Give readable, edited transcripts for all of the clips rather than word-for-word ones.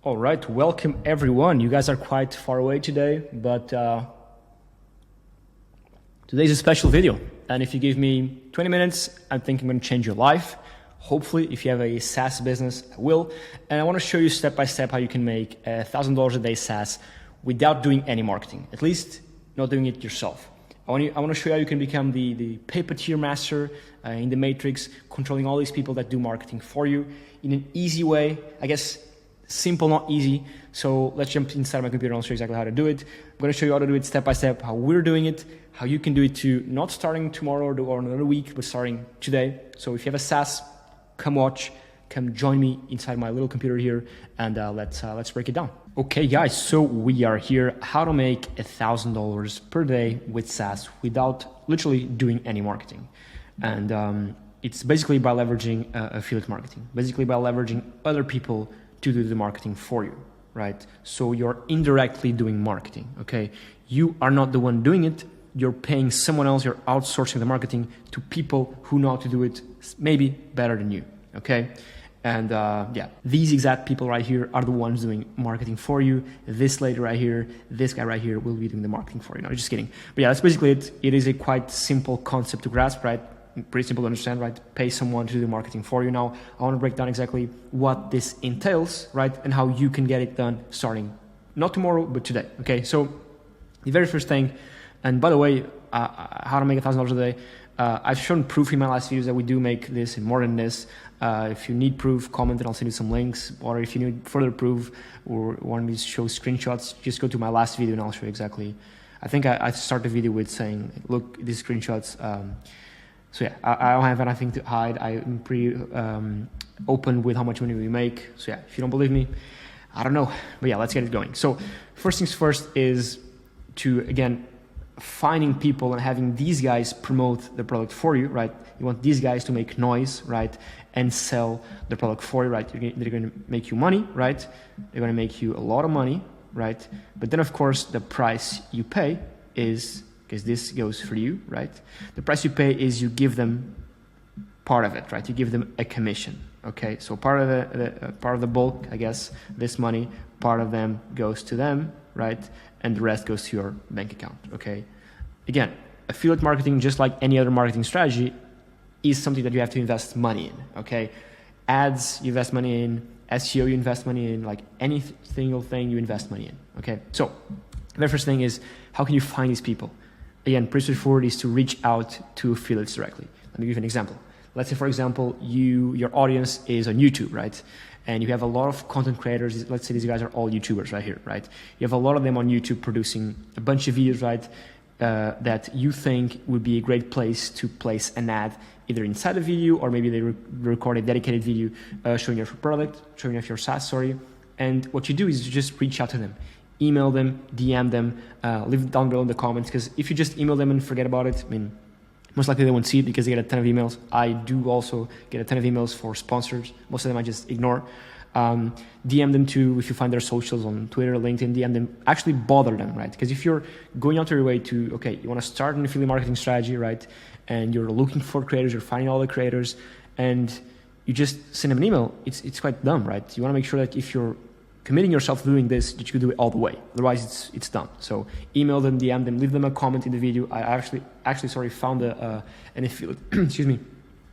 All right, welcome everyone. You guys are quite far away today, but today's a special video. And if you give me 20 minutes, I think I'm going to change your life. Hopefully, if you have a SaaS business, I will. And I want to show you step by step how you can make $1,000 a day SaaS without doing any marketing, at least not doing it yourself. I want to show you how you can become the pay-per-tier master in the matrix, controlling all these people that do marketing for you in an easy way. I guess simple, not easy. So let's jump inside my computer and I'll show you exactly how to do it. I'm going to show you how to do it step by step, how we're doing it, how you can do it too, not starting tomorrow or another week, but starting today. So if you have a SaaS, come watch, come join me inside my little computer here, and let's break it down. Okay, guys, so we are here. How to make $1,000 per day with SaaS without literally doing any marketing. And it's basically by leveraging affiliate marketing, basically by leveraging other people to do the marketing for you, right? So you're indirectly doing marketing, okay? You are not the one doing it. You're paying someone else. You're outsourcing the marketing to people who know how to do it maybe better than you, okay? And yeah, these exact people right here are the ones doing marketing for you. This lady right here, this guy right here will be doing the marketing for you. No, just kidding. But yeah, that's basically it. It is a quite simple concept to grasp, right? Pretty simple to understand, right? Pay someone to do the marketing for you. Now, I want to break down exactly what this entails, right? And how you can get it done starting not tomorrow, but today, okay? So the very first thing, and by the way, how to make $1,000 a day, I've shown proof in my last videos that we do make this and more than this. If you need proof, comment and I'll send you some links. Or if you need further proof or want me to show screenshots, just go to my last video and I'll show you exactly. I think I start the video with saying, look, these screenshots. So yeah, I don't have anything to hide. I'm pretty open with how much money we make. So yeah, if you don't believe me, I don't know. But yeah, let's get it going. So first things first is to, again, finding people and having these guys promote the product for you, right? You want these guys to make noise, right? And sell the product for you, right? They're going to make you money, right? They're going to make you a lot of money, right? But then of course, the price you pay is, because this goes for you, right? The price you pay is you give them part of it, right? You give them a commission, okay? So part of the bulk, I guess, this money, part of them goes to them, right? And the rest goes to your bank account, okay? Again, affiliate marketing, just like any other marketing strategy, is something that you have to invest money in, okay? Ads, you invest money in. SEO, you invest money in. Like any single thing, you invest money in, okay? So the very first thing is, how can you find these people? Again, pretty straightforward is to reach out to affiliates directly. Let me give you an example. Let's say, for example, your audience is on YouTube, right? And you have a lot of content creators. Let's say these guys are all YouTubers right here, right? You have a lot of them on YouTube producing a bunch of videos, right? That you think would be a great place to place an ad, either inside a video or maybe they record a dedicated video showing off your product, showing off your SaaS, sorry. And what you do is you just reach out to them. Email them, DM them, leave it down below in the comments, because if you just email them and forget about it, I mean, most likely they won't see it because they get a ton of emails. I do also get a ton of emails for sponsors. Most of them I just ignore. DM them too if you find their socials on Twitter, LinkedIn, DM them. Actually bother them, right? Because if you're going out of your way to, okay, you want to start an affiliate marketing strategy, right? And you're looking for creators, you're finding all the creators, and you just send them an email, it's quite dumb, right? You want to make sure that if you're committing yourself to doing this, that you can do it all the way. Otherwise, it's done. So email them, DM them, leave them a comment in the video. I actually found an affiliate, excuse me,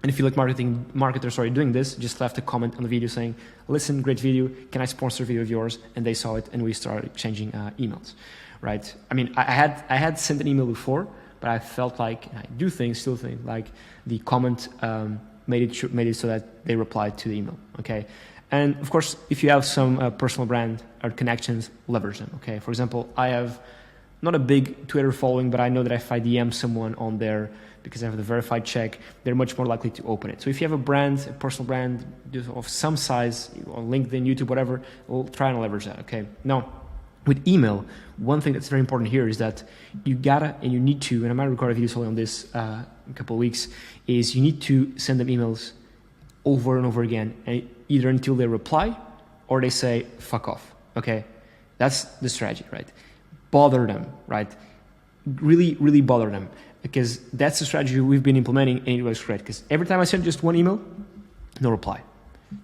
an affiliate marketer, doing this. Just left a comment on the video saying, "Listen, great video. Can I sponsor a video of yours?" And they saw it, and we started exchanging emails, right? I mean, I had sent an email before, but I felt like I still think like the comment made it so that they replied to the email. Okay. And of course, if you have some personal brand or connections, leverage them, okay? For example, I have not a big Twitter following, but I know that if I DM someone on there because I have the verified check, they're much more likely to open it. So if you have a brand, a personal brand of some size, on LinkedIn, YouTube, whatever, we'll try and leverage that, okay? Now, with email, one thing that's very important here is that you gotta and you need to, and I might record a video solely on this in a couple of weeks, is you need to send them emails over and over again, and either until they reply or they say, fuck off, okay? That's the strategy, right? Bother them, right? Really, really bother them, because that's the strategy we've been implementing and it was great, because every time I send just one email, no reply.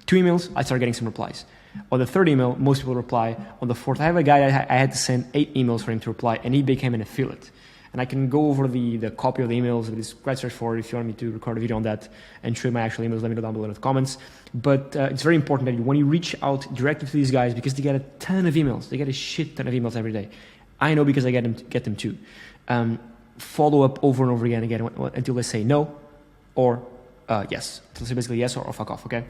2 emails, I start getting some replies. On the third email, most people reply. On the fourth, I have a guy I had to send 8 emails for him to reply, and he became an affiliate. And I can go over the copy of the emails. It is quite straightforward. If you want me to record a video on that and show you my actual emails, let me know down below in the comments. But it's very important that when you reach out directly to these guys, because they get a ton of emails, they get a shit ton of emails every day. I know because I get them too. Follow up over and over again until they say no or yes. So basically yes or fuck off, okay?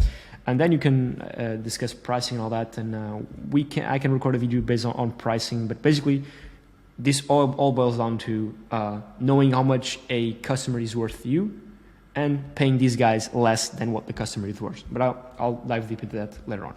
And then you can discuss pricing and all that, and I can record a video based on pricing, but basically this all boils down to knowing how much a customer is worth to you and paying these guys less than what the customer is worth. But I'll dive deep into that later on.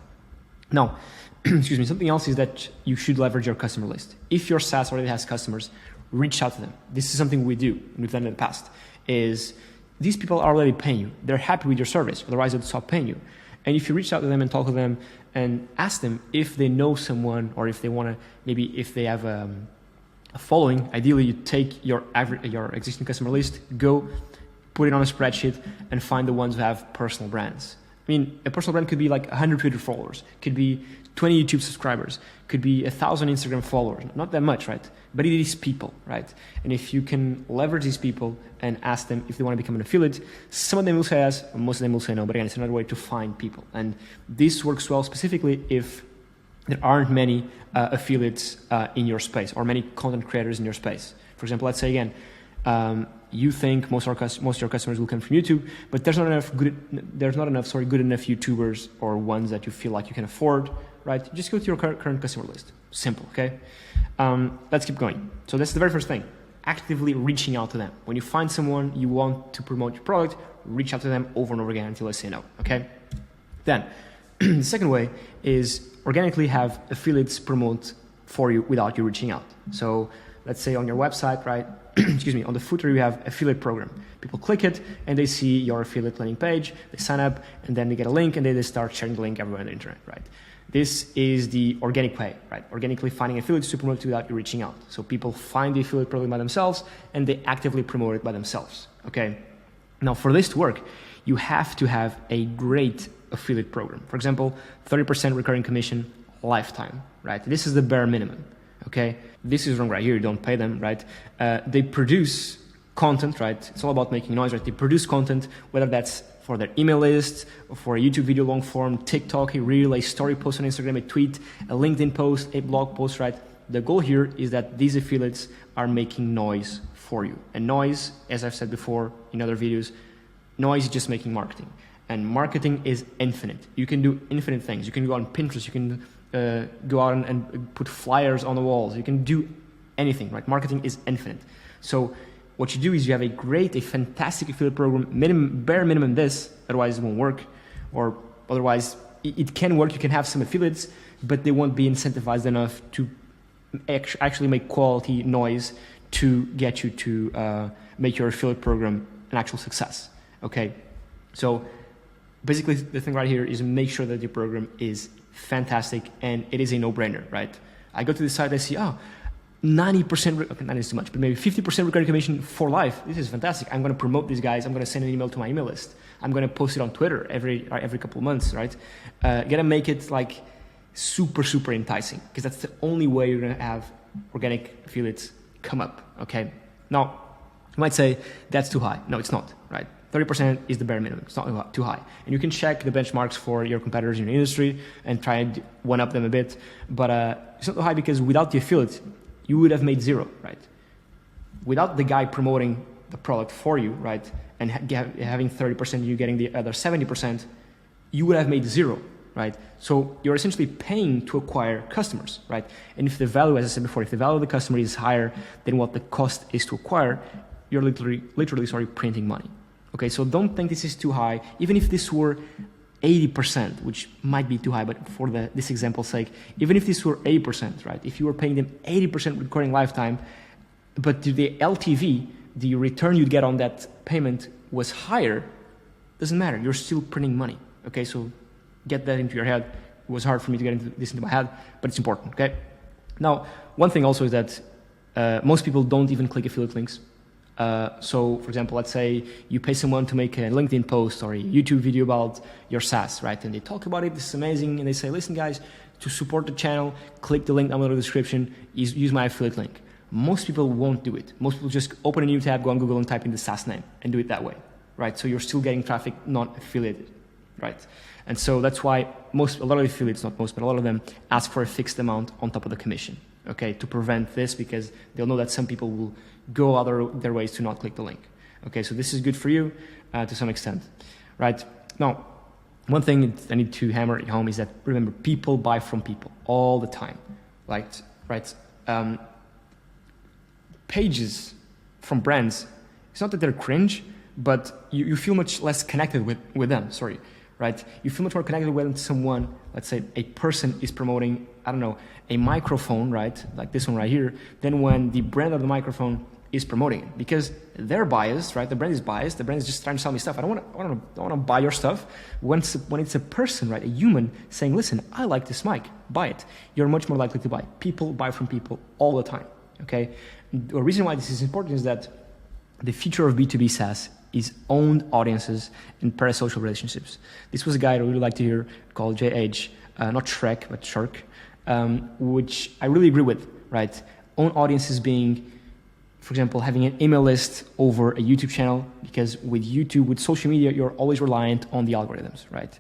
Now, excuse me, something else is that you should leverage your customer list. If your SaaS already has customers, reach out to them. This is something we do, and we've done in the past, is these people are already paying you. They're happy with your service, otherwise they'd stop paying you. And if you reach out to them and talk to them and ask them if they know someone, or if they want to, maybe if they have a following, ideally you take your existing customer list, go put it on a spreadsheet and find the ones who have personal brands. I mean, a personal brand could be like 100 Twitter followers, could be 20 YouTube subscribers, could be 1,000 Instagram followers. Not that much, right? But it is people, right? And if you can leverage these people and ask them if they want to become an affiliate, some of them will say yes, most of them will say no. But again, it's another way to find people. And this works well specifically if there aren't many affiliates in your space, or many content creators in your space. For example, let's say again, you think most of your customers will come from YouTube, but there's not enough good enough YouTubers or ones that you feel like you can afford, right? Just go to your current customer list. Simple, okay? Let's keep going. So that's the very first thing, actively reaching out to them. When you find someone you want to promote your product, reach out to them over and over again until they say no, okay? Then, the second way is organically have affiliates promote for you without you reaching out. So let's say on your website, right? Excuse me, on the footer you have affiliate program. People click it and they see your affiliate landing page, they sign up, and then they get a link and they start sharing the link everywhere on the internet, right? This is the organic way, right? Organically finding affiliates to promote without you reaching out. So people find the affiliate program by themselves and they actively promote it by themselves, okay? Now for this to work, you have to have a great affiliate program. For example, 30% recurring commission lifetime, right? This is the bare minimum, okay? This is wrong right here, you don't pay them, right? They produce content, right? It's all about making noise, right? They produce content, whether that's for their email list, or for a YouTube video long form, TikTok, a reel, a story post on Instagram, a tweet, a LinkedIn post, a blog post, right? The goal here is that these affiliates are making noise for you. And noise, as I've said before in other videos, noise is just making marketing. And marketing is infinite. You can do infinite things. You can go on Pinterest, you can go out and put flyers on the walls. You can do anything, right? Marketing is infinite. So what you do is you have a fantastic affiliate program, bare minimum this, otherwise it won't work. Or otherwise it can work, you can have some affiliates, but they won't be incentivized enough to actually make quality noise to get you to make your affiliate program an actual success, okay? So basically the thing right here is make sure that your program is fantastic and it is a no-brainer, right? I go to the site, I see, 90%, okay, 90 is too much, but maybe 50% recurring commission for life. This is fantastic. I'm going to promote these guys. I'm going to send an email to my email list. I'm going to post it on Twitter every couple of months, right? Gonna make it like super, super enticing, because that's the only way you're going to have organic affiliates come up, okay? Now, you might say that's too high. No, it's not, right? 30% is the bare minimum. It's not too high. And you can check the benchmarks for your competitors in your industry and try and one-up them a bit. But it's not too high because without the affiliate, you would have made zero, right? Without the guy promoting the product for you, right, and having 30%, you getting the other 70%, you would have made zero, right? So you're essentially paying to acquire customers, right? And if the value, as I said before, if the value of the customer is higher than what the cost is to acquire, you're literally printing money. Okay, so don't think this is too high. Even if this were 80%, which might be too high, but for this example's sake, even if this were 80%, right? If you were paying them 80% recurring lifetime, but the LTV, the return you'd get on that payment was higher, doesn't matter. You're still printing money. Okay, so get that into your head. It was hard for me to get this into my head, but it's important, okay? Now, one thing also is that most people don't even click affiliate links. So for example, let's say you pay someone to make a LinkedIn post or a YouTube video about your SaaS, right? And they talk about it, this is amazing. And they say, listen guys, to support the channel, click the link down below in the description, use my affiliate link. Most people won't do it. Most people just open a new tab, go on Google and type in the SaaS name and do it that way, right? So you're still getting traffic not affiliated, right? And so that's why a lot of affiliates, not most, but a lot of them ask for a fixed amount on top of the commission, okay, to prevent this, because they'll know that some people will go their ways to not click the link. Okay, so this is good for you to some extent, right? Now, one thing I need to hammer it home is that, remember, people buy from people all the time, right? Pages from brands, it's not that they're cringe, but you feel much less connected with them, right? You feel much more connected when someone, let's say a person is promoting, I don't know, a microphone, right? Like this one right here, than when the brand of the microphone is promoting it, because they're biased, right? The brand is biased. The brand is just trying to sell me stuff. I don't want to buy your stuff. When it's a person, right, a human saying, listen, I like this mic, buy it. You're much more likely to buy. People buy from people all the time, okay? The reason why this is important is that the future of B2B SaaS is owned audiences and parasocial relationships. This was a guy I really like to hear called J.H., not Shrek, but Shark, which I really agree with, right? Own audiences being, for example, having an email list over a YouTube channel, because with YouTube, with social media, you're always reliant on the algorithms, right?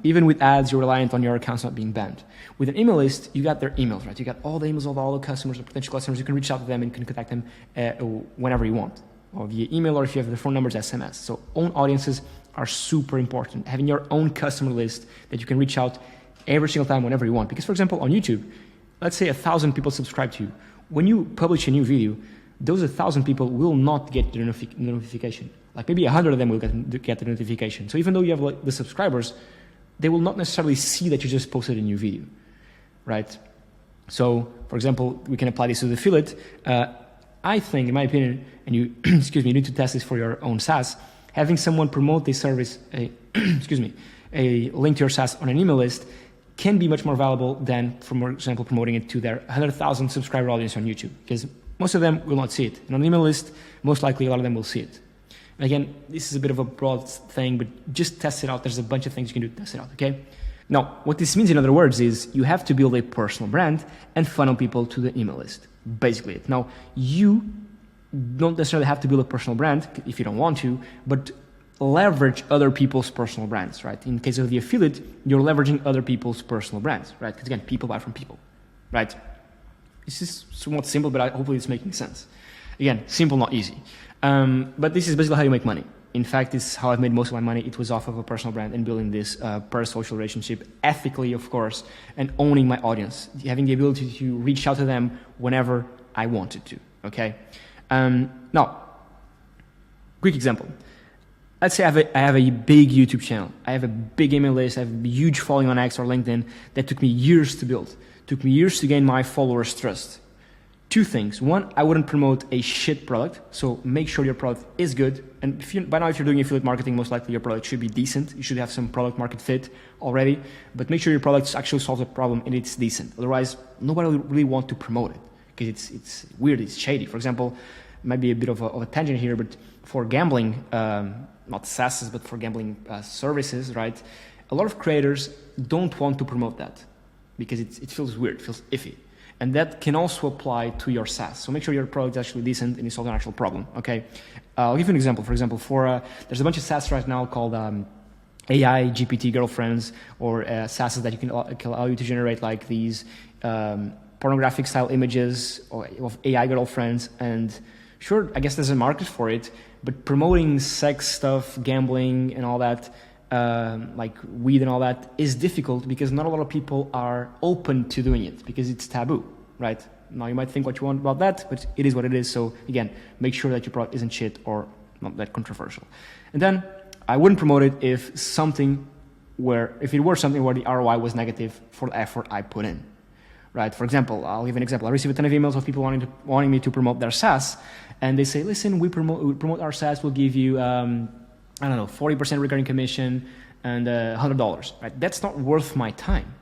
Even with ads, you're reliant on your accounts not being banned. With an email list, you got their emails, right? You got all the emails of all the customers or potential customers. You can reach out to them and can contact them whenever you want, or via email, or if you have the phone numbers, SMS. So own audiences are super important. Having your own customer list that you can reach out every single time whenever you want. Because, for example, on YouTube, let's say 1,000 people subscribe to you. When you publish a new video, those 1,000 people will not get the notification. Like maybe 100 of them will get the notification. So even though you have like the subscribers, they will not necessarily see that you just posted a new video, right? So, for example, we can apply this to the affiliate. I think, in my opinion, and you, excuse me, you need to test this for your own SaaS, having someone promote this service, excuse me, a link to your SaaS on an email list can be much more valuable than, for example, promoting it to their 100,000 subscriber audience on YouTube, because most of them will not see it. And on an email list, most likely a lot of them will see it. And again, this is a bit of a broad thing, but just test it out. There's a bunch of things you can do to test it out, okay? Now, what this means, in other words, is you have to build a personal brand and funnel people to the email list. Basically it. Now, you don't necessarily have to build a personal brand if you don't want to, but leverage other people's personal brands, right? In case of the affiliate, you're leveraging other people's personal brands, right? Because again, people buy from people, right? This is somewhat simple, but hopefully it's making sense. Again, simple, not easy. But this is basically how you make money. In fact, this is how I've made most of my money. It was off of a personal brand and building this parasocial relationship ethically, of course, and owning my audience, having the ability to reach out to them whenever I wanted to, okay? Now, quick example. Let's say I have a big YouTube channel. I have a big email list. I have a huge following on X or LinkedIn that took me years to build. Took me years to gain my followers' trust. Two things. One, I wouldn't promote a shit product. So make sure your product is good. And by now, if you're doing affiliate marketing, most likely your product should be decent. You should have some product market fit already. But make sure your product actually solves a problem and it's decent. Otherwise, nobody will really want to promote it because it's weird, it's shady. For example, it might be a bit of a tangent here, but for gambling, not SaaS, but for gambling services, right? A lot of creators don't want to promote that because it feels weird, it feels iffy. And that can also apply to your SaaS. So make sure your product is actually decent and you solve an actual problem, okay? I'll give you an example. For example, there's a bunch of SaaS right now called AI GPT girlfriends, or SaaS that can allow you to generate like these pornographic style images of AI girlfriends. And sure, I guess there's a market for it, but promoting sex stuff, gambling and all that, like weed and all that, is difficult because not a lot of people are open to doing it because it's taboo, right? Now you might think what you want about that, but it is what it is. So again, make sure that your product isn't shit or not that controversial. And then I wouldn't promote it if it were something where the ROI was negative for the effort I put in, right? For example, I'll give an example. I receive a ton of emails of people wanting me to promote their SaaS, and they say, listen, we promote our SaaS, we'll give you, 40% recurring commission and $100, right? That's not worth my time.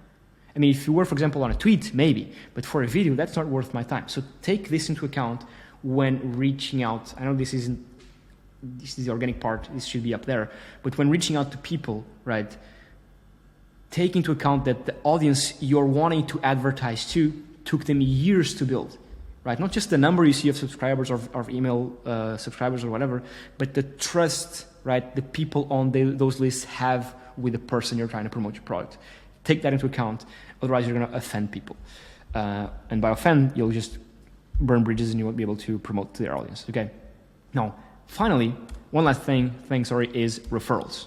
I mean, if you were, for example, on a tweet, maybe, but for a video, that's not worth my time. So take this into account when reaching out. I know this is the organic part, this should be up there, but when reaching out to people, right, take into account that the audience you're wanting to advertise to took them years to build, right? Not just the number you see of subscribers or email subscribers or whatever, but the trust, right, the people on those lists have with the person you're trying to promote your product. Take that into account, otherwise you're going to offend people. And by offend, you'll just burn bridges and you won't be able to promote to their audience, okay? Now, finally, one last thing is referrals.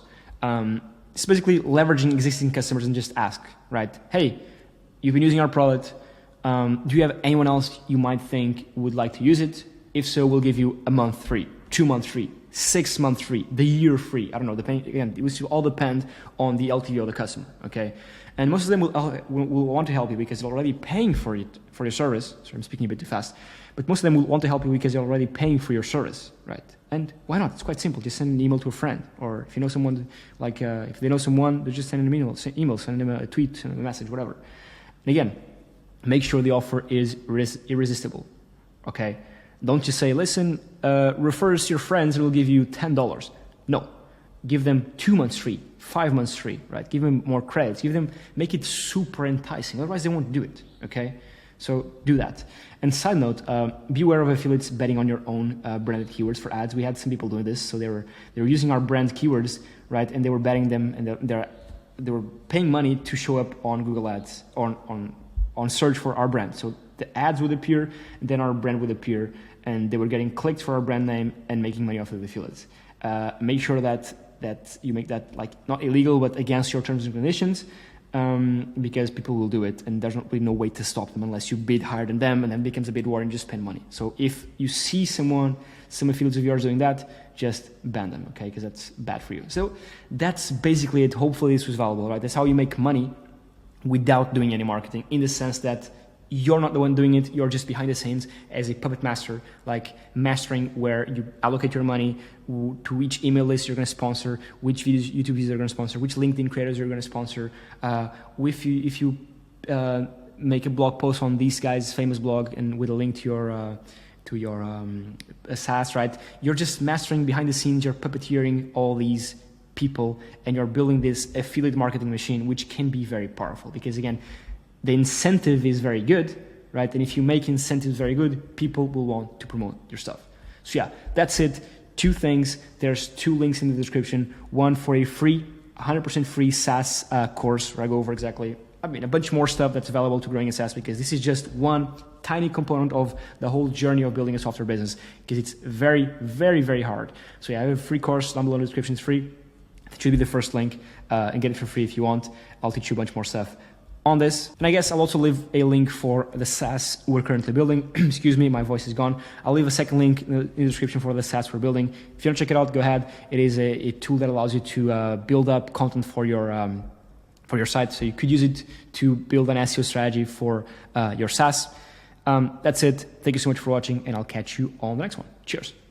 It's basically leveraging existing customers and just ask, right? Hey, you've been using our product. Do you have anyone else you might think would like to use it? If so, we'll give you a month free, 2 months free, 6 months free, the year free. I don't know, again, it will all depend on the LTV of the customer, okay? And most of them will want to help you because they're already paying for your service. Sorry, I'm speaking a bit too fast. But most of them will want to help you because they're already paying for your service, right? And why not? It's quite simple. Just send an email to a friend. Or if you know someone, like if they know someone, they just send them an email, send them a tweet, send them a message, whatever. And again, make sure the offer is irresistible, okay? Don't just say, listen, refer us to your friends and we'll give you $10. No, give them 2 months free, 5 months free, right? Give them more credits, make it super enticing. Otherwise they won't do it, okay? So do that. And side note, be aware of affiliates betting on your own branded keywords for ads. We had some people doing this, so they were using our brand keywords, right? And they were betting them, and they were paying money to show up on Google Ads, on search for our brand. So the ads would appear, and then our brand would appear, and they were getting clicked for our brand name and making money off of the affiliates. Make sure that you make that like not illegal, but against your terms and conditions. Because people will do it and there's not really no way to stop them unless you bid higher than them, and then it becomes a bid war and just spend money. So if you see some affiliates of yours doing that, just ban them, okay? Because that's bad for you. So that's basically it. Hopefully this was valuable, right? That's how you make money without doing any marketing, in the sense that you're not the one doing it, you're just behind the scenes as a puppet master, like mastering where you allocate your money to which email list you're going to sponsor, which videos, YouTube videos you're going to sponsor, which LinkedIn creators you're going to sponsor. If you make a blog post on these guys' famous blog and with a link to your SaaS, right? You're just mastering behind the scenes, you're puppeteering all these people, and you're building this affiliate marketing machine, which can be very powerful because, again, the incentive is very good, right? And if you make incentives very good, people will want to promote your stuff. So yeah, that's it. 2 things. There's 2 links in the description. One for a free, 100% free SaaS course where I go over a bunch more stuff that's available to growing a SaaS, because this is just one tiny component of the whole journey of building a software business, because it's very, very, very hard. So yeah, I have a free course down below in the description. It's free. It should be the first link, and get it for free if you want. I'll teach you a bunch more stuff on this. And I guess I'll also leave a link for the SaaS we're currently building. Excuse me, my voice is gone. I'll leave a second link in the description for the SaaS we're building. If you want to check it out, go ahead. It is a tool that allows you to build up content for your site. So you could use it to build an SEO strategy for your SaaS. That's it. Thank you so much for watching, and I'll catch you on the next one. Cheers.